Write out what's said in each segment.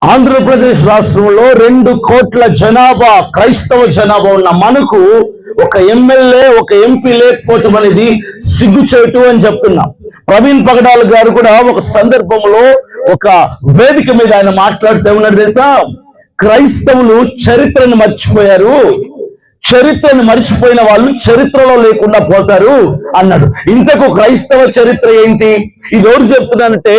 ఆంధ్రప్రదేశ్ రాష్ట్రంలో 2 కోట్ల జనాభా, క్రైస్తవ జనాభా ఉన్న మనకు ఒక ఎమ్మెల్యే, ఒక ఎంపీ లేకపోవటం అనేది సిగ్గుచేటు అని చెప్తున్నాం. ప్రవీణ్ పగడాల్ గారు కూడా ఒక సందర్భంలో ఒక వేదిక మీద ఆయన మాట్లాడుతూ ఉన్నాడు తెలుసా, క్రైస్తవులు చరిత్రను మర్చిపోయారు, చరిత్రను మర్చిపోయిన వాళ్ళు చరిత్రలో లేకుండా పోతారు అన్నాడు. ఇంతకు క్రైస్తవ చరిత్ర ఏంటి? ఇది ఎవరు చెప్తున్నానంటే,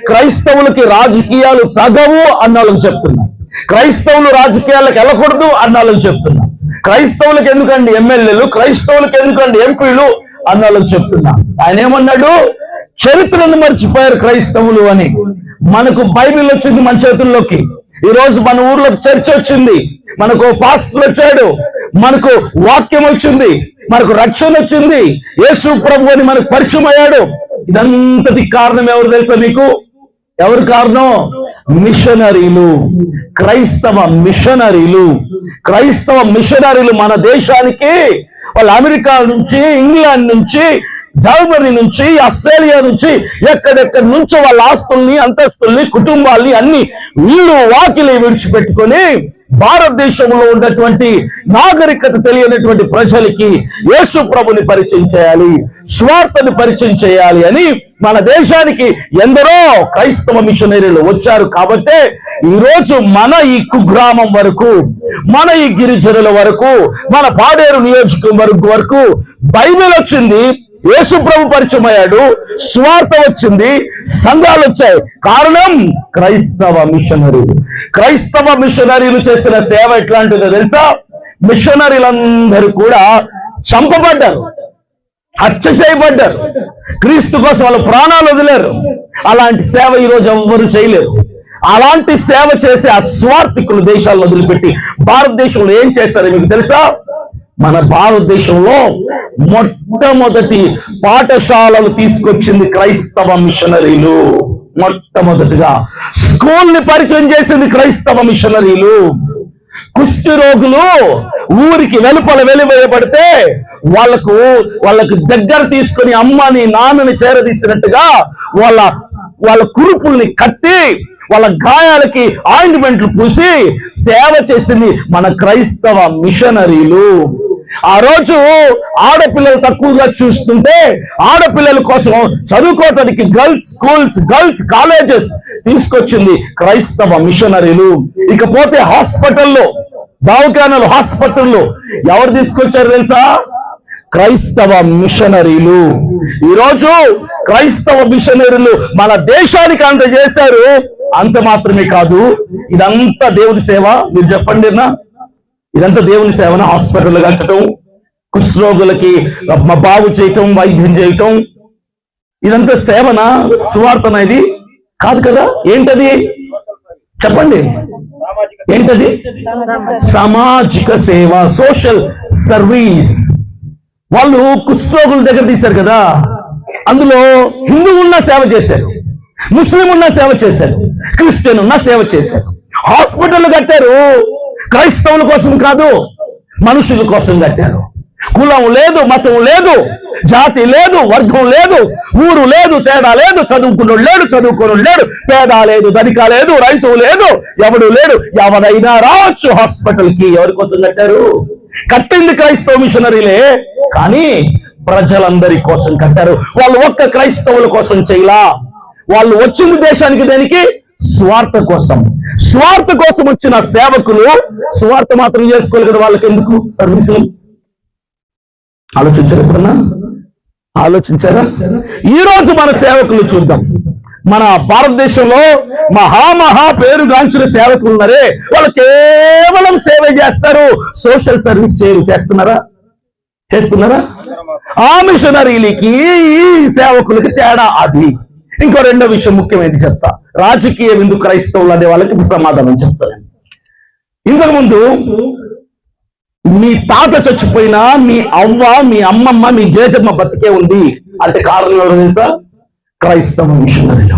క్రైస్తవులకి రాజకీయాలు తగవు అన్నాళ్ళకి చెప్తున్నా, క్రైస్తవులు రాజకీయాలకు వెళ్ళకూడదు అన్నాళ్ళకి చెప్తున్నా, క్రైస్తవులకు ఎందుకండి ఎమ్మెల్యేలు, క్రైస్తవులకు ఎందుకండి ఎంపీలు అన్నాళ్ళకి చెప్తున్నా. ఆయన ఏమన్నాడు? చరిత్రను మర్చిపోయారు క్రైస్తవులు అని. మనకు బైబిల్ వచ్చింది మన చేతుల్లోకి, ఈ రోజు మన ఊర్లోకి చర్చ వచ్చింది, మనకు పాస్టర్ వచ్చాడు, మనకు వాక్యం వచ్చింది, మనకు రక్షణ వచ్చింది, యేసు ప్రభు అని మనకు పరిచయం అయ్యాడు. ఇదంతటి కారణం ఎవరు తెలుసా మీకు? ఎవరు కారణం? మిషనరీలు, క్రైస్తవ మిషనరీలు. క్రైస్తవ మిషనరీలు మన దేశానికి వాళ్ళు అమెరికా నుంచి, ఇంగ్లాండ్ నుంచి, జర్మనీ నుంచి, ఆస్ట్రేలియా నుంచి, ఎక్కడెక్కడి నుంచో వాళ్ళ ఆస్తుల్ని, అంతస్తుల్ని, కుటుంబాల్ని అన్ని ఇల్లు వాకిలి విడిచిపెట్టుకొని భారతదేశంలో ఉన్నటువంటి నాగరికత తెలియనటువంటి ప్రజలకి యేసు ప్రభుని పరిచయం చేయాలి, స్వార్థని పరిచయం చేయాలి అని మన దేశానికి ఎందరో క్రైస్తవ మిషనరీలు వచ్చారు. కాబట్టి ఈరోజు మన ఈ కుగ్రామం వరకు, మన ఈ గిరిజనుల వరకు, మన పాడేరు నియోజకవర్గం వరకు బైబిల్ వచ్చింది, యేసు ప్రభు పరిచయం అయ్యాడు, స్వార్థ వచ్చింది, సంఘాలు వచ్చాయి. కారణం క్రైస్తవ మిషనరీలు. క్రైస్తవ మిషనరీలు చేసిన సేవ ఎట్లాంటిదో తెలుసా? మిషనరీలందరూ కూడా చంపబడ్డారు, హత్య చేయబడ్డారు, క్రీస్తు కోసం వాళ్ళ ప్రాణాలు వదిలేరు. అలాంటి సేవ ఈరోజు ఎవ్వరూ చేయలేరు. అలాంటి సేవ చేసే ఆ స్వార్థికులు దేశాలను వదిలిపెట్టి భారతదేశంలో ఏం చేశారో మీకు తెలుసా? మన భారతదేశంలో మొట్టమొదటి పాఠశాలలు తీసుకొచ్చింది క్రైస్తవ మిషనరీలు. మొట్టమొదటిగా స్కూల్ని పరిచయం చేసింది క్రైస్తవ మిషనరీలు. కుష్టి రోగులు ఊరికి వెలుపల వెలివేయబడితే వాళ్ళకు దగ్గర తీసుకొని అమ్మని నాన్నని చేరదీసినట్టుగా వాళ్ళ కురుపుల్ని కట్టి వాళ్ళ గాయాలకి ఆయింట్మెంట్లు పూసి సేవ చేసింది మన క్రైస్తవ మిషనరీలు. ఆ రోజు ఆడపిల్లలు తక్కువగా చూస్తుంటే ఆడపిల్లల కోసం చదువుకోవటానికి గర్ల్స్ స్కూల్స్, గర్ల్స్ కాలేజెస్ తీసుకొచ్చింది క్రైస్తవ మిషనరీలు. ఇకపోతే హాస్పిటల్లో, దవాఖానాలు, హాస్పిటల్లో ఎవరు తీసుకొచ్చారు తెలుసా? క్రైస్తవ మిషనరీలు. ఈరోజు క్రైస్తవ మిషనరీలు మన దేశానికి అంత చేశారు. అంత మాత్రమే కాదు, ఇదంతా దేవుని సేవ. మీరు చెప్పండి నా, ఇదంతా దేవుని సేవన? హాస్పిటల్ కట్టడం, కుష్ఠరోగులకి బాగు చేయటం, వైద్యం చేయటం, ఇదంతా సేవనా? సువార్తన? ఇది కాదు కదా. ఏంటది చెప్పండి? ఏంటది? సామాజిక సేవ, సోషల్ సర్వీస్. వాళ్ళు కుష్ఠరోగుల దగ్గర తీశారు కదా, అందులో హిందూ ఉన్న సేవ చేశారు, ముస్లిం ఉన్న సేవ చేశారు, క్రిస్టియన్ ఉన్న సేవ చేశారు. హాస్పిటల్ కట్టారు, క్రైస్తవుల కోసం కాదు, మనుషుల కోసం కట్టారు. కులం లేదు, మతం లేదు, జాతి లేదు, వర్గం లేదు, ఊరు లేదు, తేడా లేదు, చదువుకున్నాడు లేడు, చదువుకోడు లేడు, పేద లేదు, ధనిక లేదు, రైతు లేదు, ఎవడు లేడు, ఎవరైనా రావచ్చు హాస్పిటల్కి. ఎవరి కోసం కట్టారు? కట్టింది క్రైస్తవ మిషనరీలే, కానీ ప్రజలందరి కోసం కట్టారు. వాళ్ళు ఒక్క క్రైస్తవుల కోసం చేయలా. వాళ్ళు వచ్చింది దేశానికి దేనికి? స్వార్థ కోసం. స్వార్థ కోసం వచ్చిన సేవకులు స్వార్థ మాత్రం చేసుకోవాలి కదా, వాళ్ళకి ఎందుకు సర్వీసులు? ఆలోచించారు ఎప్పుడన్నా? ఆలోచించారా? ఈ రోజు మన సేవకులు చూద్దాం. మన భారతదేశంలో మహా పేరుగాంచిన సేవకులు ఉన్నారే, వాళ్ళు కేవలం సేవ చేస్తారు, సోషల్ సర్వీస్ చేయరు. చేస్తున్నారా? ఆ మిషనరీలకి ఈ సేవకులకి తేడా అది. ఇంకో రెండో విషయం ముఖ్యమైనది చెప్తా. రాజకీయం ఎందుకు క్రైస్తవులు అనే వాళ్ళకి సమాధానం చెప్తాను. ఇంతకుముందు మీ తాత చచ్చిపోయినా మీ అవ్వ, మీ అమ్మమ్మ, మీ జేజమ్మ బతికే ఉంది అంటే కారణం ఎవరు తెలుసా? క్రైస్తవ మిషనరీలు.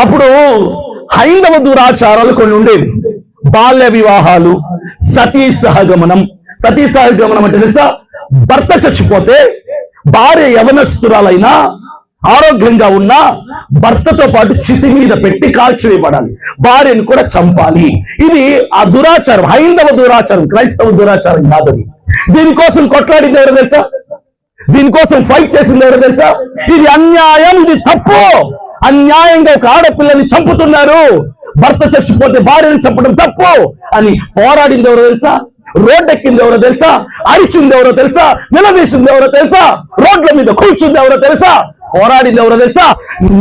అప్పుడు హైందవ దురాచారాలు కొన్ని ఉండేవి. బాల్య వివాహాలు, సతీ సహగమనం. సతీ సహగమనం అంటే తెలుసా? భర్త చచ్చిపోతే భార్య యవనస్తురాలైనా ఆరోగ్యంగా ఉన్న భర్తతో పాటు చితి మీద పెట్టి కాల్చివేయబడాలి, భార్యను కూడా చంపాలి. ఇది ఆ దురాచారం, హైందవ దురాచారం, క్రైస్తవ దురాచారం కాదని. దీనికోసం కొట్లాడింది ఎవరు తెలుసా? దీనికోసం ఫైట్ చేసింది ఎవరు తెలుసా? ఇది అన్యాయం, ఇది తప్పు. అన్యాయంగా ఒక ఆడపిల్లని చంపుతున్నారు, భర్త చచ్చిపోతే భార్యను చంపడం తప్పు అని పోరాడింది ఎవరో తెలుసా? రోడ్డెక్కింది ఎవరో తెలుసా? అరిచింది ఎవరో తెలుసా? నిలదీసింది ఎవరో తెలుసా? రోడ్ల మీద కూర్చుంది ఎవరో తెలుసా? పోరాడింది ఎవరో తెలుసా?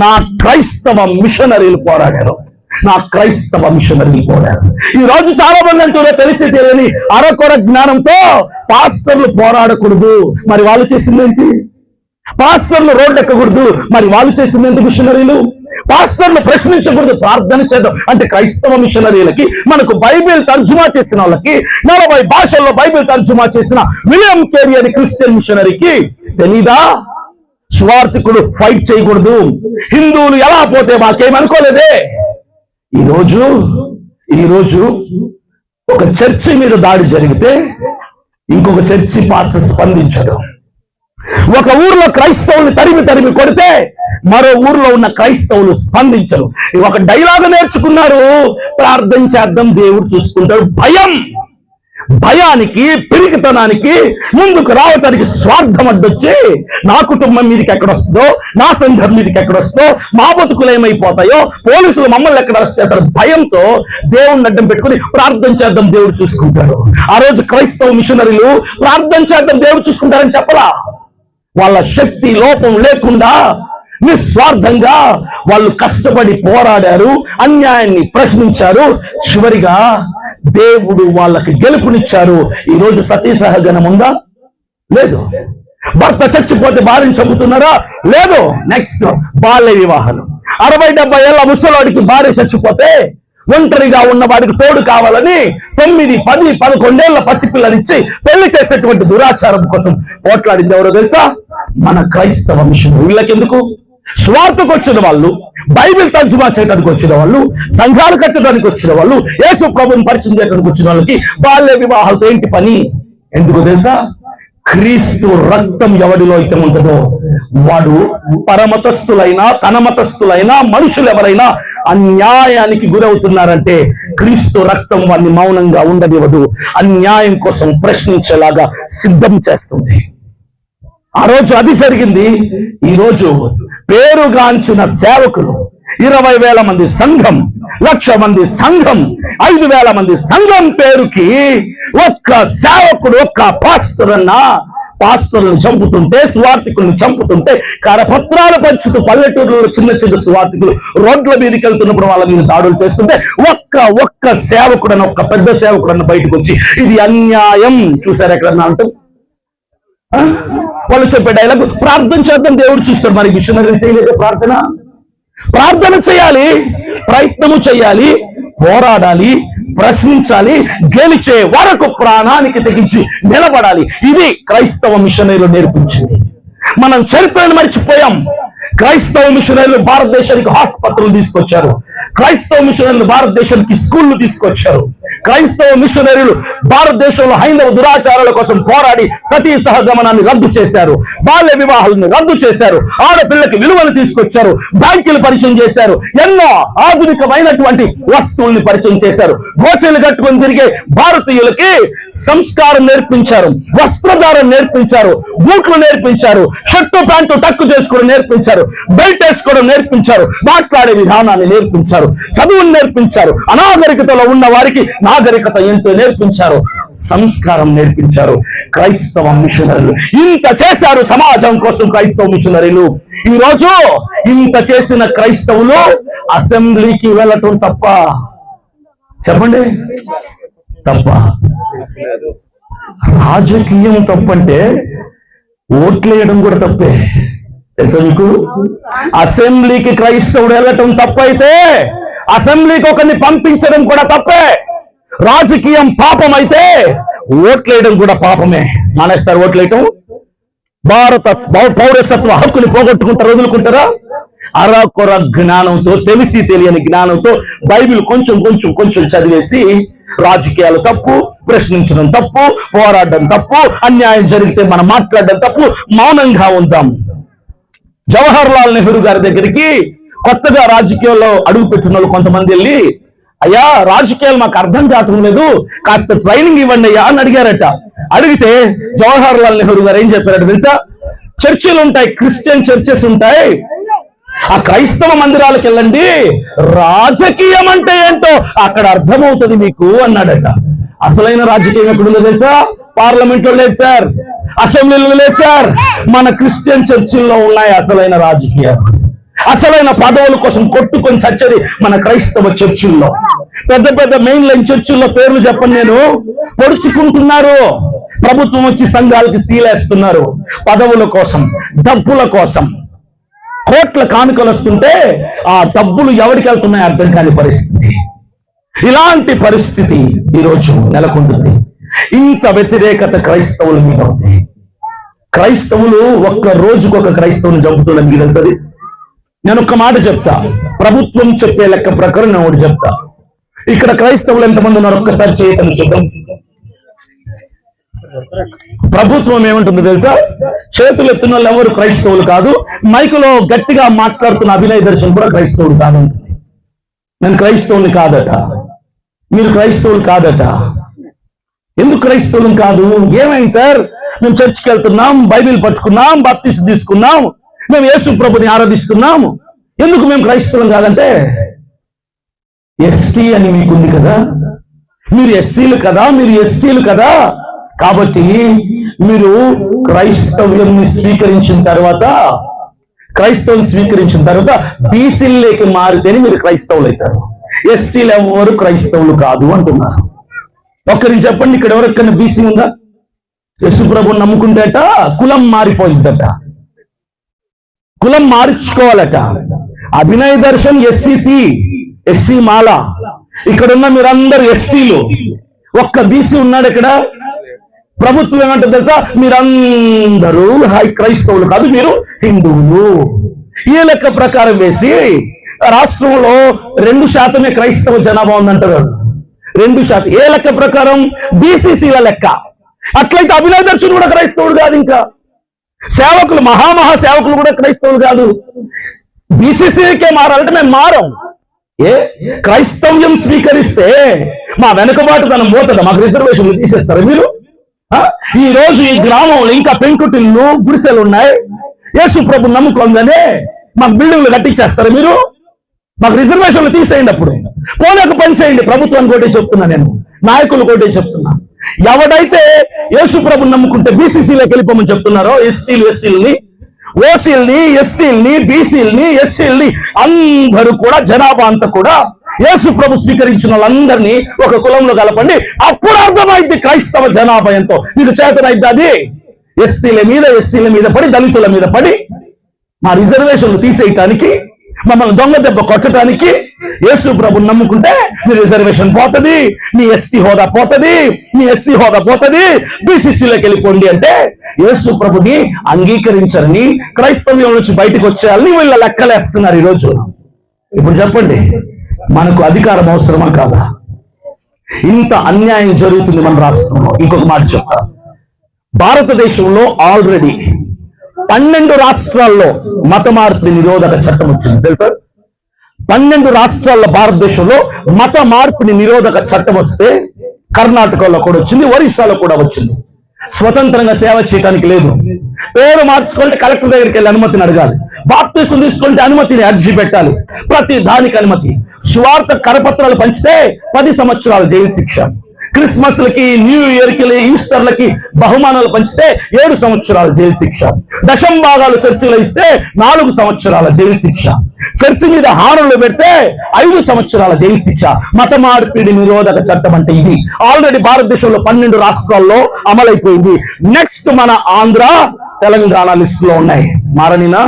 నా క్రైస్తవ మిషనరీలు పోరాడారు. నా క్రైస్తవ మిషనరీలు పోరాడారు. ఈ రోజు చాలా మంది అంటూనే తెలిసి తెలియని అరకొర జ్ఞానంతో పాస్టర్లు పోరాడకూడదు, మరి వాళ్ళు చేసిందేంటి? పాస్టర్లు రోడ్డు ఎక్కకూడదు, మరి వాళ్ళు చేసిందేంటి? మిషనరీలు. పాస్టర్లు ప్రశ్నించకూడదు, ప్రార్థన చేద్దాం అంటే క్రైస్తవ మిషనరీలకి, మనకు బైబిల్ తర్జుమా చేసిన వాళ్ళకి, 40 భాషల్లో బైబిల్ తర్జుమా చేసిన విలియం కేరీ అని క్రిస్టియన్ మిషనరీకి తెలీదా? స్వార్థికుడు ఫైట్ చేయకూడదు, హిందువులు ఎలా పోతే మాకేమనుకోలేదే. ఈరోజు ఒక చర్చి మీద దాడి జరిగితే ఇంకొక చర్చి పాస్టర్ స్పందించడు. ఒక ఊర్లో క్రైస్తవులు తరిమి కొడితే మరో ఊర్లో ఉన్న క్రైస్తవులు స్పందించరు. ఒక డైలాగ్ నేర్చుకున్నారు, ప్రార్థన చేద్దాం దేవుడు చూసుకుంటాడు. భయానికి, పిరికితనానికి ముందుకు రావటానికి స్వార్థం అడ్డొచ్చి నా కుటుంబం మీదకి ఎక్కడొస్తుందో, నా సంఘం మీదకి ఎక్కడొస్తుందో, మా బతుకులు ఏమైపోతాయో, పోలీసులు మమ్మల్ని ఎక్కడ అరెస్ట్ చేస్తారు భయంతో దేవుడిని అడ్డం పెట్టుకుని ప్రార్థన చేద్దాం దేవుడు చూసుకుంటాడు. ఆ రోజు క్రైస్తవ మిషనరీలు ప్రార్థన చేద్దాం దేవుడు చూసుకుంటారని చెప్పలా. వాళ్ళ శక్తి లోపం లేకుండా నిస్వార్థంగా వాళ్ళు కష్టపడి పోరాడారు, అన్యాయాన్ని ప్రశ్నించారు. చివరిగా దేవుడు వాళ్ళకి గెలుపునిచ్చారు. ఈరోజు సతీ సహగమనం ఉందా? లేదు. భర్త చచ్చిపోతే భార్యను చంపుతున్నారా? లేదు. నెక్స్ట్ బాల్య వివాహాలు. 60-70 ఏళ్ల ముసలాడికి భార్య చచ్చిపోతే ఒంటరిగా ఉన్న వాడికి తోడు కావాలని 9, 10, 11 ఏళ్ల పసిపిల్లనిచ్చి పెళ్లి చేసేటువంటి దురాచారం కోసం పోట్లాడింది ఎవరో తెలుసా? మన క్రైస్తవ మిషన్. వీళ్ళకెందుకు? స్వార్థకు వచ్చిన వాళ్ళు, బైబిల్ తర్జుమా చేయడానికి వచ్చిన వాళ్ళు, సంఘాలు కట్టడానికి వచ్చిన వాళ్ళు, యేసు ప్రభువుని పరిచయం చేయడానికి వచ్చిన వాళ్ళకి బాల్య వివాహాలతో ఏంటి పని? ఎందుకు తెలుసా? క్రీస్తు రక్తం ఎవడిలో అయితే ఉంటుందో వాడు పరమతస్థులైనా, తన మతస్థులైనా, మనుషులు ఎవరైనా అన్యాయానికి గురవుతున్నారంటే క్రీస్తు రక్తం వాడిని మౌనంగా ఉండనివ్వదు, అన్యాయం కోసం ప్రశ్నించేలాగా సిద్ధం చేస్తుంది. ఆ రోజు అది జరిగింది. ఈరోజు పేరుగాంచిన సేవకులు, 20,000 మంది సంఘం, 1,00,000 మంది సంఘం, 5,000 మంది సంఘం పేరుకి ఒక్క సేవకుడు, ఒక్క పాస్టర్లను చంపుతుంటే, స్వార్థికులను చంపుతుంటే, కరపత్రాలు పంచుతూ పల్లెటూరులో చిన్న స్వార్థికులు రోడ్ల మీదకి వెళ్తున్నప్పుడు వాళ్ళ మీద దాడులు చేస్తుంటే ఒక్క సేవకుడని, ఒక్క పెద్ద సేవకుడని బయటకు వచ్చి ఇది అన్యాయం చూసారు ఎక్కడన్నా అంటూ వాళ్ళు చెప్పే డైలాగ్ ప్రార్థన చేద్దాం దేవుడు చూస్తాడు. మరి మిషనరీ చేయలేదు ప్రార్థన చేయాలి, ప్రయత్నము చేయాలి, పోరాడాలి, ప్రశ్నించాలి, గెలిచే వరకు ప్రాణానికి తెగించి నిలబడాలి. ఇది క్రైస్తవ మిషనరీలు నేర్పించింది. మనం చరిత్రను మర్చిపోయాం. క్రైస్తవ మిషనరీలు భారతదేశానికి ఆసుపత్రులు తీసుకొచ్చారు, క్రైస్తవ మిషనరీలు భారతదేశానికి స్కూళ్లు తీసుకొచ్చారు, క్రైస్తవ మిషనరీలు భారతదేశంలో హైందవ దురాచారాల కోసం పోరాడి సతీ సహగమనాన్ని రద్దు చేశారు, బాల్య వివాహాలను రద్దు చేశారు, ఆడపిల్లకి విలువలు తీసుకొచ్చారు, బ్యాంకులు పరిచయం చేశారు, ఎన్నో ఆధునికమైనటువంటి వస్తువుల్ని పరిచయం చేశారు. గోచలు కట్టుకొని తిరిగే భారతీయులకి సంస్కారం నేర్పించారు, వస్త్రధారం నేర్పించారు, బూట్లు నేర్పించారు, షర్టు ప్యాంటు టక్కు చేసుకోవడం నేర్పించారు, బెల్ట్ వేసుకోవడం నేర్పించారు, మాట్లాడే విధానాన్ని నేర్పించారు, చదువును నేర్పించారు, అనాగరికతలో ఉన్న వారికి నాగరికత ఏంటో నేర్పించారు, సంస్కారం నేర్పించారు. క్రైస్తవ మిషనరీలు ఇంత చేశారు సమాజం కోసం. క్రైస్తవ మిషనరీలు ఈరోజు ఇంత చేసిన క్రైస్తవులు అసెంబ్లీకి వెళ్ళటం తప్ప? చెప్పండి, తప్ప? రాజకీయం తప్పంటే ఓట్లేయడం కూడా తప్పే తెలుసా మీకు? అసెంబ్లీకి క్రైస్తవుడు వెళ్ళటం తప్పైతే అసెంబ్లీకి ఒకరిని పంపించడం కూడా తప్పే. రాజకీయం పాపం అయితే ఓట్లేయడం కూడా పాపమే. మానేస్తారు ఓట్లేయటం. భారత పౌరసత్వ హక్కుని పోగొట్టుకుంటారు, వదులుకుంటారా? అరకొర జ్ఞానంతో, తెలిసి తెలియని జ్ఞానంతో బైబిల్ కొంచెం చదివేసి రాజకీయాలు తప్పు, ప్రశ్నించడం తప్పు, పోరాడడం తప్పు, అన్యాయం జరిగితే మనం మాట్లాడడం తప్పు, మౌనంగా ఉందాం. జవహర్ లాల్ నెహ్రూ గారి దగ్గరికి కొత్తగా రాజకీయాల్లో అడుగు పెట్టిన వాళ్ళు కొంతమంది వెళ్ళి, అయ్యా రాజకీయాలు మాకు అర్థం కావటం లేదు, కాస్త ట్రైనింగ్ ఇవ్వండి అయ్యా అని అడిగారట. అడిగితే జవహర్ లాల్ నెహ్రూ గారు ఏం చెప్పారట తెలుసా? చర్చిలు ఉంటాయి, క్రిస్టియన్ చర్చెస్ ఉంటాయి, ఆ క్రైస్తవ మందిరాలకు వెళ్ళండి, రాజకీయం అంటే ఏంటో అక్కడ అర్థమవుతుంది మీకు అన్నాడట. అసలైన రాజకీయం ఎక్కడుందో తెలుసా? పార్లమెంట్ లో లేదు సార్, అసెంబ్లీలో లేదు సార్, మన క్రిస్టియన్ చర్చిల్లో ఉన్నాయి అసలైన రాజకీయాలు. అసలైన పదవుల కోసం కొట్టుకొని చచ్చేది మన క్రైస్తవ చర్చిల్లో. పెద్ద పెద్ద మెయిన్ లైన్ చర్చిల్లో పేర్లు చెప్పండి, నేను పొడుచుకుంటున్నారు. ప్రభుత్వం వచ్చి సంఘాలకి సీలేస్తున్నారు పదవుల కోసం, డబ్బుల కోసం. కోట్ల కానుకలు వస్తుంటే ఆ డబ్బులు ఎవరికి వెళ్తున్నాయో అర్థం కాని పరిస్థితి. ఇలాంటి పరిస్థితి ఈరోజు నెలకొంటుంది. ఇంత వ్యతిరేకత క్రైస్తవుల మీద ఉంది. క్రైస్తవులు ఒక్క రోజుకొక క్రైస్తవుని చంపుతున్నారు. మీకు తెలుసది? నేను ఒక్క మాట చెప్తా, ప్రభుత్వం చెప్పే లెక్క ప్రకారం నేను ఒకటి చెప్తా. ఇక్కడ క్రైస్తవులు ఎంతమంది ఉన్నారు ఒక్కసారి చేయటం చూద్దాం. ప్రభుత్వం ఏమంటుంది తెలుసా? చేతులు ఎత్తున్న వాళ్ళు ఎవరు క్రైస్తవులు కాదు, మైకులో గట్టిగా మాట్లాడుతున్న అభినయ్ దర్శన్ కూడా క్రైస్తవులు కాదంటుంది. నేను క్రైస్తవుని కాదట, మీరు క్రైస్తవులు కాదట. ఎందుకు క్రైస్తవులు కాదు? ఏమైంది సార్? మేము చర్చికి వెళ్తున్నాం, బైబిల్ పట్టుకున్నాం, బాప్టిస్ట్ తీసుకున్నాం, మేము యేసు ప్రభుని ఆరాధిస్తున్నాం, ఎందుకు మేము క్రైస్తవులం కాదంటే, ఎస్టీ అని మీకుంది కదా, మీరు ఎస్సీలు కదా, మీరు ఎస్టీలు కదా, కాబట్టి మీరు క్రైస్తవ్యాన్ని స్వీకరించిన తర్వాత బీసీల్లోకి మారితేనే మీరు క్రైస్తవులు అవుతారు. ఎస్టీలు ఎవరు క్రైస్తవులు కాదు అంటున్నారు. ఒక్కరికి చెప్పండి, ఇక్కడ ఎవరికైనా బీసీ ఉందా? యేసు ప్రభుని నమ్ముకుంటేట కులం మారిపోయిద్దట, కులం మార్చుకోవాలట. అభినయ్ దర్శన్ ఎస్సీ మాల, ఇక్కడున్న మీరందరూ ఎస్టీలు, ఒక్క బీసీ ఉన్నాడు ఇక్కడ. ప్రభుత్వం ఏమంటుంది తెలుసా? మీరందరూ క్రైస్తవులు కాదు, మీరు హిందువులు. ఈ లెక్క ప్రకారం వేసి రాష్ట్రంలో 2% క్రైస్తవ జనాభా ఉందంటారు. 2%. ఏ లెక్క ప్రకారం? బీసీసీల లెక్క. అట్లయితే అభినయ్ దర్శన్ కూడా క్రైస్తవుడు కాదు. ఇంకా సేవకులు, మహామహా సేవకులు కూడా క్రైస్తవులు కాదు. బీసీసీకే మారాలంటే మేము మారం. క్రైస్తవ్యం స్వీకరిస్తే మా వెనుకబాటు తనం పోతుందా? మాకు రిజర్వేషన్లు తీసేస్తారు మీరు? ఈ రోజు ఈ గ్రామంలో ఇంకా పెంకుటిల్లు, గుడిసెలు ఉన్నాయి. యేసు ప్రభు నమ్ముకోగానే మాకు బిల్డింగ్లు కట్టించేస్తారు మీరు? మాకు రిజర్వేషన్లు తీసేయండి. అప్పుడు పోలేక పని చేయండి. ప్రభుత్వానికి ఒకటే చెప్తున్నా, నేను నాయకులు ఒకటే చెప్తున్నా, ఎవడైతే యేసు ప్రభు నమ్ముకుంటే బీసీసీలోకి వెళ్ళిపోమని చెప్తున్నారో, ఎస్టీలు, ఎస్సీలని, ఓసీల్ని, ఎస్టీల్ని, బీసీల్ని, ఎస్సీల్ని అందరూ కూడా జనాభా అంతా కూడా యేసు ప్రభు స్వీకరించిన వాళ్ళందరినీ ఒక కులంలో కలపండి, అప్పుడు అర్థమైంది క్రైస్తవ జనాభా ఎంతో. మీకు చేతనైద్ది అది? ఎస్టీల మీద, ఎస్సీల మీద పడి, దళితుల మీద పడి మా రిజర్వేషన్లు తీసేయటానికి, మమ్మల్ని దొంగ దెబ్బ కొట్టడానికి యేసు ప్రభుని నమ్ముకుంటే మీ రిజర్వేషన్ పోతుంది, మీ ఎస్టీ హోదా పోతుంది, మీ ఎస్సీ హోదా పోతుంది, బీసీసీలోకి వెళ్ళిపోండి అంటే యేసు ప్రభుని అంగీకరించాలని, క్రైస్తవ్యం నుంచి బయటకు వచ్చేయాలని వీళ్ళ లెక్కలేస్తున్నారు ఈరోజు. ఇప్పుడు చెప్పండి, మనకు అధికారం అవసరమా కాదా? ఇంత అన్యాయం జరుగుతుంది మన రాష్ట్రంలో. ఇంకొక మాట చెప్తా, భారతదేశంలో ఆల్రెడీ 12 రాష్ట్రాల్లో మత మార్పిడి నిరోధక చట్టం వచ్చింది తెలుసా? 12 రాష్ట్రాల్లో భారతదేశంలో మత మార్పిడి నిరోధక చట్టం వస్తే కర్ణాటకలో కూడా వచ్చింది, ఒరిస్సాలో కూడా వచ్చింది. స్వతంత్రంగా సేవ చేయడానికి లేదు. పేరు మార్చుకుంటే కలెక్టర్ దగ్గరికి వెళ్ళి అనుమతిని అడగాలి. బాప్టిజం తీసుకుంటే అనుమతిని అర్జీ పెట్టాలి. ప్రతి దానికి అనుమతి. స్వార్థ కరపత్రాలు పంచితే 10 సంవత్సరాల జైలు శిక్ష. క్రిస్మస్లకి, న్యూ ఇయర్కి, ఈస్టర్లకి బహుమానాలు పంచితే 7 సంవత్సరాల జైలు శిక్ష. దశంభాగాలు చర్చిలో ఇస్తే 4 సంవత్సరాల జైలు శిక్ష. చర్చి మీద హారలు పెడితే 5 సంవత్సరాల జైలు శిక్ష. మత మార్పిడి నిరోధక చట్టం అంటే ఇది. ఆల్రెడీ భారతదేశంలో 12 రాష్ట్రాల్లో అమలైపోయింది. నెక్స్ట్ మన ఆంధ్ర, తెలంగాణ లిస్టులో ఉన్నాయి. మారనినా?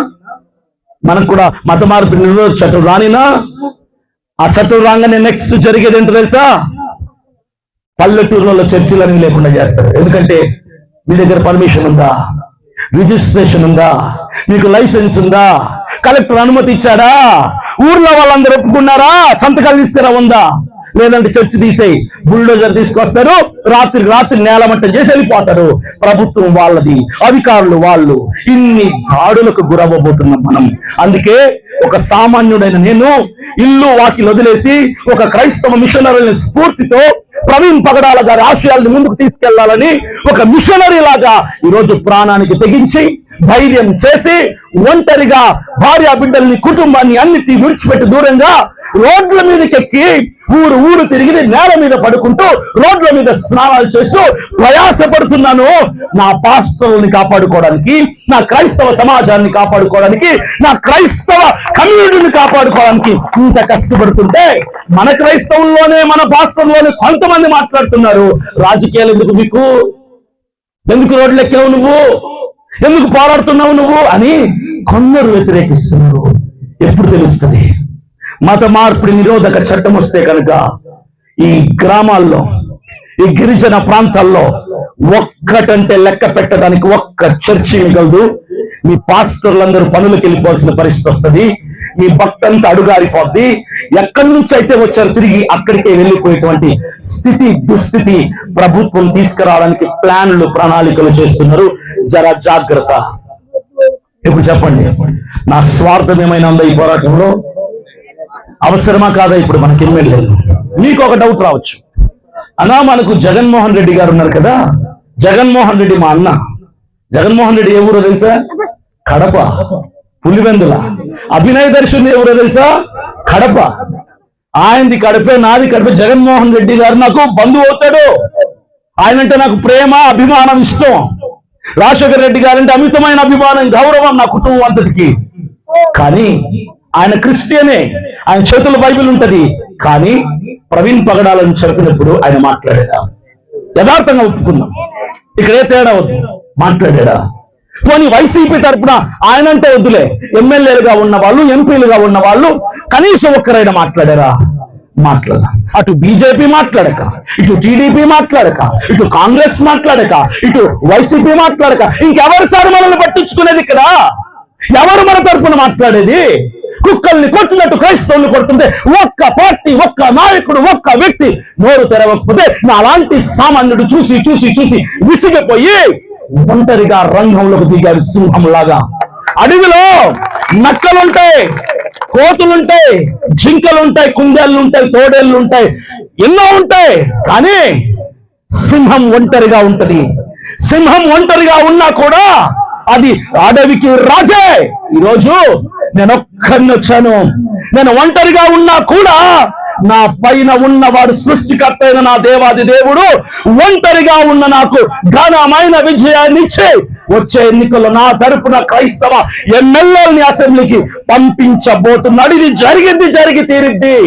మనకు కూడా మత మార్పిడి నిరోధక చట్టం రానినా? ఆ చట్టం రాగానే నెక్స్ట్ జరిగేది ఏంటో తెలుసా? పల్లెటూరులలో చర్చిలని లేకుండా చేస్తారు. ఎందుకంటే మీ దగ్గర పర్మిషన్ ఉందా, రిజిస్ట్రేషన్ ఉందా, మీకు లైసెన్స్ ఉందా, కలెక్టర్ అనుమతి ఇచ్చాడా, ఊర్లో వాళ్ళందరూ ఒప్పుకున్నారా, సంతకాలు తీసుకురా ఉందా? లేదంటే చర్చి తీసేయి, బుల్డోజర్ తీసుకొస్తారు, రాత్రి నేలమట్టం చేసి వెళ్ళిపోతారు. ప్రభుత్వం వాళ్ళది, అధికారులు వాళ్ళు. ఇన్ని దాడులకు గురవ్వబోతున్నాం మనం. అందుకే ఒక సామాన్యుడైన నేను ఇల్లు వాకిలు వదిలేసి ఒక క్రైస్తవ మిషనరీ స్ఫూర్తితో ప్రవీణ్ పగడాల గారి ఆశయాలను ముందుకు తీసుకెళ్లాలని ఒక మిషనరీ లాగా ఈరోజు ప్రాణానికి తెగించి ధైర్యం చేసి ఒంటరిగా భార్య బిడ్డల్ని కుటుంబాన్ని అన్నిటి విడిచిపెట్టి దూరంగా రోడ్ల మీదకి ఎక్కి ఊరు తిరిగి నేల మీద పడుకుంటూ రోడ్ల మీద స్నానాలు చేస్తూ ప్రయాసపడుతున్నాను. నా పాస్టర్ని కాపాడుకోవడానికి, నా క్రైస్తవ సమాజాన్ని కాపాడుకోవడానికి, నా క్రైస్తవ కమ్యూనిటీని కాపాడుకోవడానికి ఇంత కష్టపడుతుంటే మన క్రైస్తవుల్లోనే, మన పాస్టర్లోనే కొంతమంది మాట్లాడుతున్నారు, రాజకీయాలు ఎందుకు మీకు, ఎందుకు రోడ్లు ఎక్కావు నువ్వు, ఎందుకు పోరాడుతున్నావు నువ్వు అని కొందరు వ్యతిరేకిస్తున్నారు. ఎప్పుడు తెలుస్తుంది? మత మార్పిడి నిరోధక చట్టం వస్తే కనుక ఈ గ్రామాల్లో, ఈ గిరిజన ప్రాంతాల్లో ఒక్కటంటే లెక్క పెట్టడానికి ఒక్క చర్చి మిగలదు. మీ పాస్టర్లందరూ పనులకు వెళ్ళిపోవాల్సిన పరిస్థితి వస్తుంది. మీ భక్తంతా అడుగారిపోద్ది. ఎక్కడి నుంచి అయితే వచ్చారు తిరిగి అక్కడికే వెళ్ళిపోయేటువంటి దుస్థితి ప్రభుత్వం తీసుకురావడానికి ప్రణాళికలు చేస్తున్నారు. జరా జాగ్రత్త. ఇప్పుడు చెప్పండి, నా స్వార్థం ఏమైనా ఉందా ఈ పోరాటంలో? అవసరమా కాదా? ఇప్పుడు మనకి ఎమ్మెల్యే. మీకు ఒక డౌట్ రావచ్చు, అన్నా మనకు జగన్మోహన్ రెడ్డి గారు ఉన్నారు కదా, జగన్మోహన్ రెడ్డి మా అన్న. జగన్మోహన్ రెడ్డి ఏ ఊరో తెలుసా? కడప, పులివెందుల. అభినయ దర్శన్ ఎవరో తెలుసా? కడప. ఆయనది కడపే, నాది కడపే. జగన్మోహన్ రెడ్డి గారు నాకు బంధువు అవుతాడు. ఆయనంటే నాకు ప్రేమ, అభిమానం, ఇష్టం. రాజశేఖర రెడ్డి గారంటే అమితమైన అభిమానం, గౌరవం నా కుటుంబం అంతటికి. కానీ ఆయన క్రిస్టియనే, ఆయన చేతుల్లో బైబిల్ ఉంటది. కానీ ప్రవీణ్ పగడాలను చెప్పినప్పుడు ఆయన మాట్లాడాడా? యథార్థంగా ఒప్పుకుందాం, ఇక్కడే తేడా వద్దు. మాట్లాడాడా? పోనీ వైసీపీ తరఫున ఆయనంటే వద్దులే, ఎమ్మెల్యేలుగా ఉన్న వాళ్ళు, ఎంపీలుగా ఉన్న వాళ్ళు కనీసం ఒక్కరైనా మాట్లాడారా? మాట్లాడ. అటు బీజేపీ మాట్లాడక, ఇటు టీడీపీ మాట్లాడక, ఇటు కాంగ్రెస్ మాట్లాడక, ఇటు వైసీపీ మాట్లాడక, ఇంకెవరు సార్ మనల్ని పట్టించుకునేది? ఇక్కడ ఎవరు మన తరఫున మాట్లాడేది? కుక్కల్ని కొట్టినట్టు క్రైస్తవుల్ని కొడుతుంటే ఒక్క పార్టీ, ఒక్క నాయకుడు, ఒక్క వ్యక్తి నోరు తెరవకపోతే నా అలాంటి సామాన్యుడు చూసి విసిగిపోయి ఒంటరిగా రంగంలోకి దిగారు సింహంలాగా. అడవిలో నక్కలుంటాయి, కోతులుంటాయి, జింకలుంటాయి, కుందేళ్లుంటాయి, తోడేళ్లుంటాయి, ఎన్నో ఉంటాయి. కానీ సింహం ఒంటరిగా ఉంటది. సింహం ఒంటరిగా ఉన్నా కూడా అది అడవికి రాజే. ఈరోజు నేను ఒక్కరిని వచ్చాను. నేను ఒంటరిగా ఉన్నా కూడా నా పైన ఉన్నవాడు, సృష్టికర్త అయిన నా దేవాది దేవుడు ఒంటరిగా ఉన్న నాకు ఘనమైన విజయాన్ని ఇచ్చి వచ్చే ఎన్నికల్లో నా తరపున క్రైస్తవ ఎమ్మెల్యేలని అసెంబ్లీకి పంపించబోతున్నాడు. ఇది జరిగి తీరిద్ది.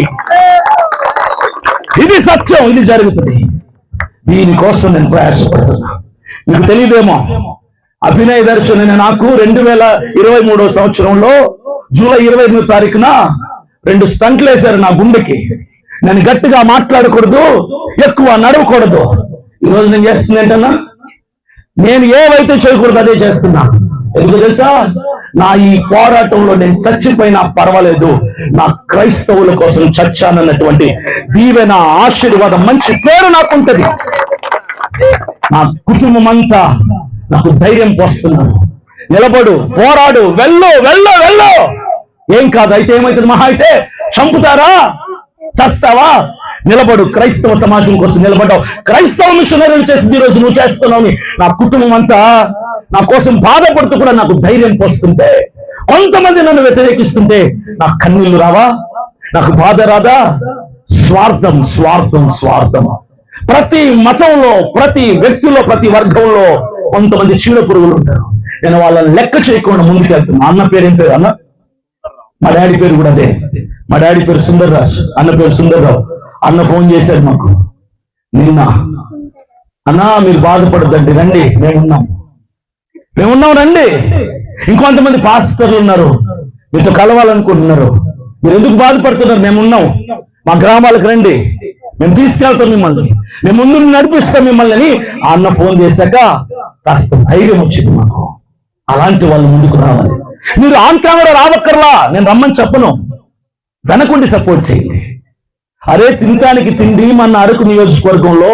ఇది సత్యం, ఇది జరుగుతుంది. దీనికోసం నేను ప్రయాసపడుతున్నా. మీకు తెలియదేమో, అభినయ దర్శన్ నాకు 2023 సంవత్సరంలో జూలై 28వ తారీఖున 2 స్టంట్లు వేశారు నా గుండెకి. నేను గట్టిగా మాట్లాడకూడదు, ఎక్కువ నడవకూడదు. ఈరోజు నేను చేస్తుంది ఏంటన్నా, నేను ఏవైతే చేయకూడదు అదే చేస్తున్నా. ఎందుకు తెలుసా? నా ఈ పోరాటంలో నేను చచ్చిపోయినా పర్వాలేదు, నా క్రైస్తవుల కోసం చచ్చానన్నటువంటి దీవెన, ఆశీర్వాదం, మంచి పేరు నాకుంటది. నా కుటుంబం అంతా నాకు ధైర్యం పోస్తున్నాను. నిలబడు, పోరాడు, వెళ్ళు. ఏం కాదు. అయితే ఏమైతుంది? మహా అయితే చంపుతారా? చస్తావా? నిలబడు. క్రైస్తవ సమాజం కోసం నిలబడ్డావు. క్రైస్తవ మిషనరీలు చేసింది ఈరోజు నువ్వు చేస్తున్నావు. నా కుటుంబం అంతా నా కోసం బాధపడుతూ కూడా నాకు ధైర్యం పోస్తుంటే, కొంతమంది నన్ను వ్యతిరేకిస్తుంటే నాకు కన్నీళ్లు రావా? నాకు బాధ రాదా? స్వార్థం. ప్రతి మతంలో, ప్రతి వ్యక్తిలో, ప్రతి వర్గంలో కొంతమంది చీడ పురుగులు ఉంటారు. నేను వాళ్ళని లెక్క చేయకుండా ముందుకెళ్తున్నా. అన్న పేరు ఏం పేరు? అన్న. మా డాడీ పేరు కూడా అదే. మా డాడీ పేరు సుందర్రాజ్, అన్న పేరు సుందర్రావు. అన్న ఫోన్ చేశాడు మాకు నిన్న, అన్నా మీరు బాధపడద్దండి, రండి, మేమున్నాం రండి. ఇంకొంతమంది పాస్టర్లు ఉన్నారు, మీతో కలవాలనుకుంటున్నారు. మీరు ఎందుకు బాధపడుతున్నారు? మేమున్నాం, మా గ్రామాలకు రండి, మేము తీసుకెళ్తాం మిమ్మల్ని, మేము ముందు నడిపిస్తాం మిమ్మల్ని అని అన్న ఫోన్ చేశాక కాస్త ధైర్యం వచ్చింది మాకు. అలాంటి వాళ్ళు ముందుకు రావాలి. మీరు ఆన్ కెమెరా రావక్కర్లా, నేను రమ్మని చెప్పను, వెనకుండి సపోర్ట్ చేయండి. అరే తినటానికి తిండి మన అరకు నియోజకవర్గంలో,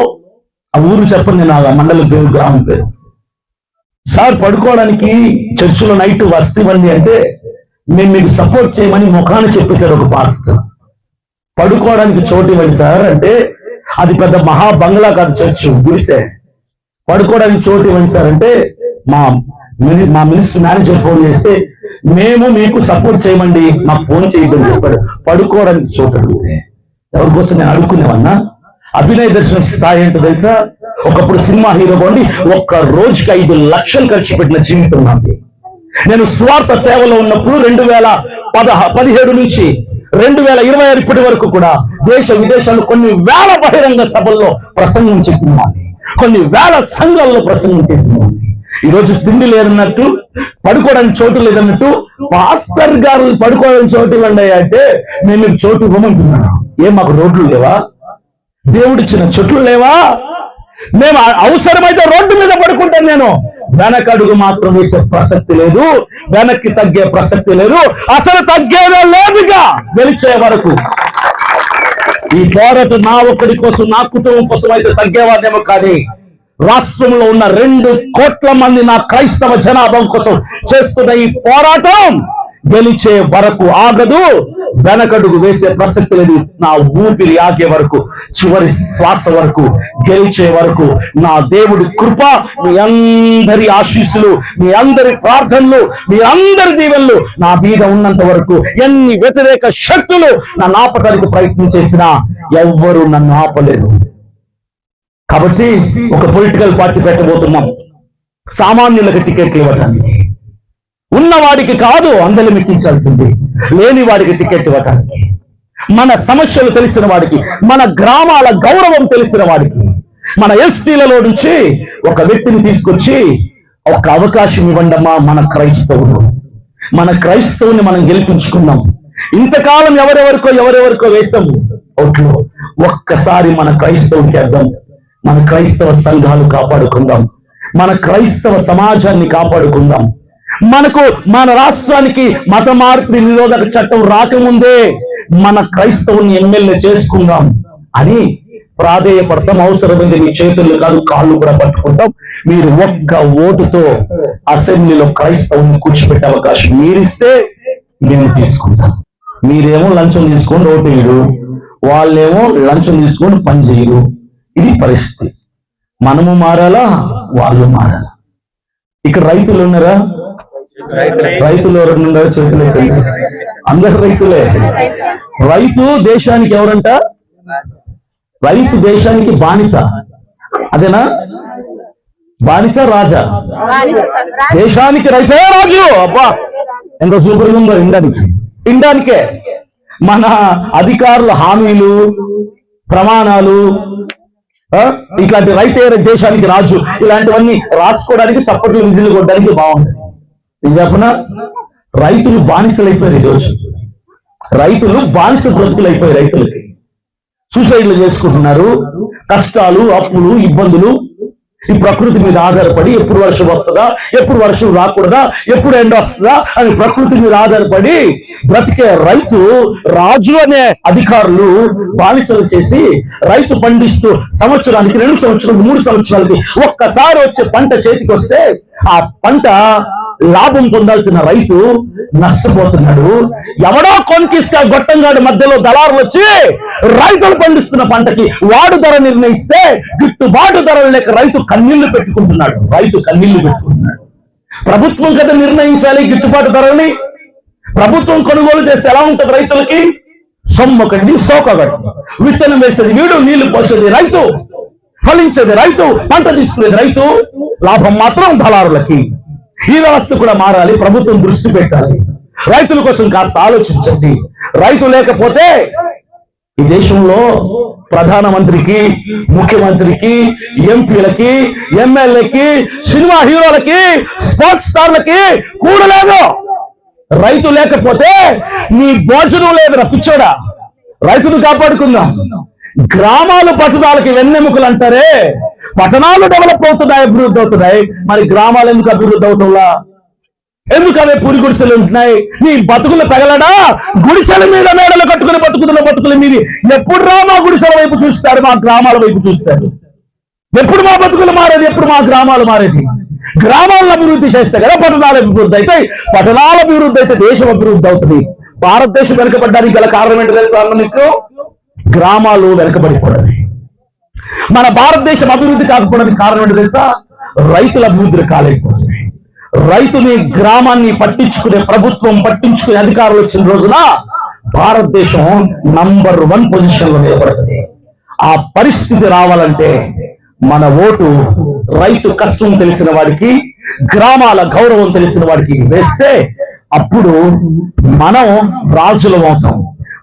ఆ ఊరు చెప్పండి నా మండల పేరు, గ్రామం పేరు. సార్ పడుకోవడానికి చర్చిలో నైట్ వసతి ఇవ్వండి అంటే మేము మీకు సపోర్ట్ చేయమని ముఖాన్ని చెప్పేశారు ఒక పాస్టర్. పడుకోవడానికి చోటు ఇవ్వండి సార్ అంటే, అది పెద్ద మహా బంగ్లా కాదు, చర్చ్ గుడిసే. పడుకోవడానికి చోటు ఇవ్వండి సార్ అంటే మా మినిస్టర్ మేనేజర్ ఫోన్ చేస్తే, మేము మీకు సపోర్ట్ చేయమండి, మాకు ఫోన్ చేయమని చెప్పాడు. పడుకోవడానికి చోటు అడిగితే ఎవరి కోసం నేను అడుక్కునేవన్నా? అభినయ దర్శన స్థాయి ఏంటో తెలుసా? ఒకప్పుడు సినిమా హీరో బాగుండి ఒక్క రోజుకి 5 లక్షలు ఖర్చు పెట్టిన జీవితం నాది. నేను స్వార్థ సేవలో ఉన్నప్పుడు 2017 నుంచి 2026 ఇప్పటి వరకు కూడా దేశ విదేశాల్లో కొన్ని వేల బహిరంగ సభల్లో ప్రసంగం చెప్పినాన్ని, కొన్ని వేల సంఘాల్లో ప్రసంగం చేసినాన్ని. ఈరోజు తిండి లేదన్నట్టు, పడుకోవడానికి చోటు లేదన్నట్టు, పాస్టర్ గారు పడుకోవడానికి చోటు ఇవ్వండి అంటే నేను మీకు చోటు ఇవ్వమంటున్నాను. ఏం మాకు రోడ్లు లేవా? దేవుడిచ్చిన చెట్లు లేవా? మేము అవసరమైతే రోడ్డు మీద పడుకుంటాను. నేను వెనకడుగు మాత్రం వేసే ప్రసక్తి లేదు, వెనక్కి తగ్గే ప్రసక్తి లేదు, అసలు తగ్గేదో లేదుగా గెలిచే వరకు. ఈ పోరాటం నా ఒక్కడి కోసం, నా కుటుంబం కోసం అయితే తగ్గేవాదేమో, కానీ రాష్ట్రంలో ఉన్న 2 కోట్ల మంది నా క్రైస్తవ జనాభా కోసం చేస్తున్న ఈ పోరాటం గెలిచే వరకు ఆగదు, వెనకడుగు వేసే ప్రసక్తి లేదు. నా ఊపిరి ఆగే వరకు, చివరి శ్వాస వరకు, గెలిచే వరకు నా దేవుడి కృప, మీ అందరి ఆశీస్సులు, మీ అందరి ప్రార్థనలు, మీ అందరి దీవెనలు నా మీద ఉన్నంత వరకు ఎన్ని వ్యతిరేక శక్తులు నన్ను ఆపడానికి ప్రయత్నం చేసినా ఎవ్వరూ నన్ను ఆపలేరు. కాబట్టి ఒక పొలిటికల్ పార్టీ పెట్టబోతున్నాం, సామాన్యులకు టికెట్లు ఇవ్వడానికి. ఉన్నవాడికి కాదు అందలిమిట్టించాల్సింది, లేని వాడికి టికెట్ ఇవ్వటానికి. మన సమస్యలు తెలిసిన వాడికి, మన గ్రామాల గౌరవం తెలిసిన వాడికి, మన ఎస్టీలలో నుంచి ఒక వ్యక్తిని తీసుకొచ్చి ఒక అవకాశం ఇవ్వండమ్మా. మన క్రైస్తవుని మనం గెలిపించుకున్నాం. ఇంతకాలం ఎవరెవరికో వేసాము ఓట్లు. ఒక్కసారి మన క్రైస్తవుడికి అర్థం, మన క్రైస్తవ సంఘాలు కాపాడుకుందాం, మన క్రైస్తవ సమాజాన్ని కాపాడుకుందాం. మన రాష్ట్రానికి మత మార్పిడి నిరోధక చట్టం రాకముందే మన క్రైస్తవుని ఎమ్మెల్యే చేసుకుందాం అని ప్రాధేయపడతాం. అవసరమైంది మీ చేతులు కాదు, కాళ్ళు కూడా పట్టుకుంటాం. మీరు ఒక్క ఓటుతో అసెంబ్లీలో క్రైస్తవుని కూర్చోబెట్టే అవకాశం మీరిస్తే మేము తీసుకుంటాం. మీరేమో లంచం తీసుకొని ఓటు వేయరు, వాళ్ళేమో లంచం తీసుకొని పని చేయరు. ఇది పరిస్థితి. మనము మారాలా, వాళ్ళు మారాలా. ఇక్కడ రైతులు ఉన్నారా? రైతులు ఎవరన్నా ఉన్నారా? చేతులు ఎత్తండి. అందరు రైతులే. రైతు దేశానికి ఎవరంట? రైతు దేశానికి బానిస. అదేనా? బానిస రాజా? దేశానికి రైతే రాజు. అబ్బా ఎంత సూపర్గా ఉందో ఇండానికే. మన అధికారుల హామీలు, ప్రమాణాలు, ఇట్లాంటి రైతే దేశానికి రాజు, ఇలాంటివన్నీ రాసుకోవడానికి, చప్పట్లు విజిల్ కొట్టడానికి బాగుంటుంది. ఏం చెప్పనా? రైతులు బానిసలు అయిపోయారు. ఈరోజు రైతులు బానిస బ్రతుకులు అయిపోయారు. రైతులకి సూసైడ్లు చేసుకుంటున్నారు. కష్టాలు, అప్పులు, ఇబ్బందులు ఈ ప్రకృతి మీద ఆధారపడి, ఎప్పుడు వర్షం వస్తుందా, ఎప్పుడు వర్షం రాకూడదా, ఎప్పుడు ఎండ వస్తుందా అని ప్రకృతి మీద ఆధారపడి బ్రతికే రైతు రాజు అనే అధికారులు బానిసలు చేసి రైతు పండిస్తూ సంవత్సరానికి 2 సంవత్సరాలు 3 సంవత్సరాలకి ఒక్కసారి వచ్చే పంట చేతికి వస్తే ఆ పంట లాభం పొందాల్సిన రైతు నష్టపోతున్నాడు. ఎవడో కొనికిస్తా గొట్టంగాడి మధ్యలో దళారులు వచ్చి రైతులు పండిస్తున్న పంటకి వాడు ధర నిర్ణయిస్తే గిట్టుబాటు ధరలు లేక రైతు కన్నీళ్లు పెట్టుకుంటున్నాడు. ప్రభుత్వం కదా నిర్ణయించాలి గిట్టుబాటు ధరల్ని. ప్రభుత్వం కొనుగోలు చేస్తే ఎలా ఉంటుంది రైతులకి? సొమ్మొకటి సోకొకటి. విత్తనం వేసేది వీడు, నీళ్లు పోసేది రైతు, ఫలించేది రైతు, పంట తీసుకునేది రైతు, లాభం మాత్రం దళారులకి. ఈ వ్యవస్థ కూడా మారాలి. ప్రభుత్వం దృష్టి పెట్టాలి. రైతుల కోసం కాస్త ఆలోచించండి. రైతు లేకపోతే ఈ దేశంలో ప్రధానమంత్రికి, ముఖ్యమంత్రికి, ఎంపీలకి, ఎమ్మెల్యేకి, సినిమా హీరోలకి, స్పోర్ట్స్ స్టార్లకి కూడలేదు. రైతు లేకపోతే నీ భోజనం లేదురా పిచ్చోడా. రైతును కాపాడుకుందాం. గ్రామాలు పట్టణాలకి వెన్నెముకలు అంటారే, పట్టణాలు డెవలప్ అవుతున్నాయి, అభివృద్ధి అవుతున్నాయి, మరి గ్రామాలు ఎందుకు అభివృద్ధి అవుతుందా? ఎందుకు అవే పూరి గుడిసెలు ఉంటున్నాయి? నీ బతుకులు తగలడా? గుడిసెల మీద మేడలు కట్టుకుని బతుకుతున్న బతుకుల మీది ఎప్పుడు రా మా గుడిసెల వైపు చూస్తారు, మా గ్రామాల వైపు చూస్తారు? ఎప్పుడు మా బతుకులు మారేది? ఎప్పుడు మా గ్రామాలు మారేది? గ్రామాలను అభివృద్ధి చేస్తే కదా పట్టణాల అభివృద్ధి అయితే, పట్టణాల అభివృద్ధి అయితే దేశం అభివృద్ధి అవుతుంది. భారతదేశం వెనుకబడ్డానికి గల కారణం ఏంటో తెలుసా నీకు? గ్రామాలు వెనుకబడిపోవడమే. మన భారతదేశం అభివృద్ధి కాకపోవడానికి కారణం ఏంటో తెలుసా? రైతుల అభివృద్ధి కాలేకపోతుంది. రైతుని, గ్రామాన్ని పట్టించుకునే ప్రభుత్వం, పట్టించుకునే అధికారులు వచ్చిన రోజున భారతదేశం నంబర్ 1 పొజిషన్ లో నిలబడుతుంది. ఆ పరిస్థితి రావాలంటే మన ఓటు రైతు కష్టం తెలిసిన వాడికి, గ్రామాల గౌరవం తెలిసిన వాడికి వేస్తే అప్పుడు మనం రాజులం అవుతాం.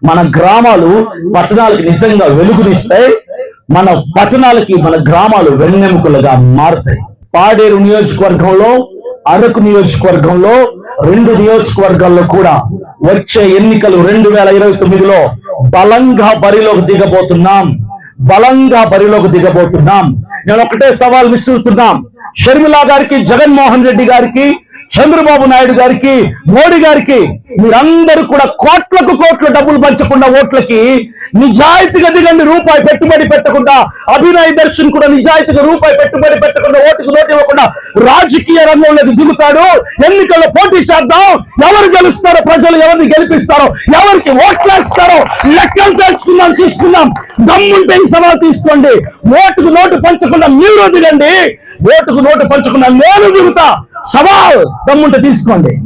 మన గ్రామాలు పట్టణాలకి నిజంగా వెలుగునిస్తాయి. మన పట్టణాలకి మన గ్రామాలు వెన్నెముకలుగా మారుతాయి. పాడేరు నియోజకవర్గంలో, అరకు నియోజకవర్గంలో, 2 నియోజకవర్గాల్లో కూడా వచ్చే ఎన్నికలు 2029లో బలంగా బరిలోకి దిగబోతున్నాం. నేను ఒకటే సవాల్ విసురుతున్నాం. షర్మిలా గారికి, జగన్మోహన్ రెడ్డి గారికి, చంద్రబాబు నాయుడు గారికి, మోడీ గారికి, మీరందరూ కూడా కోట్ల డబ్బులు పంచకుండా ఓట్లకి నిజాయితీగా దిగండి. రూపాయి పెట్టుబడి పెట్టకుండా, అభినయ్ దర్శన్ కూడా నిజాయితీగా రూపాయి పెట్టుబడి పెట్టకుండా, ఓటుకు నోటు ఇవ్వకుండా రాజకీయ రంగంలోకి దిగుతాడు. ఎన్నికల్లో పోటీ చేద్దాం. ఎవరు గెలుస్తారో, ప్రజలు ఎవరిని గెలిపిస్తారో, ఎవరికి ఓట్లేస్తారో లెక్కలు చూసుకుందాం. దమ్ముంటే ఈ సవాల్ తీసుకోండి. ఓటుకు నోటు పంచకుండా మీరు దిగండి. ఓటుకు నోటు పంచకుండా నేను దిగుతా. సవాల్ దమ్ముంటే తీసుకోండి.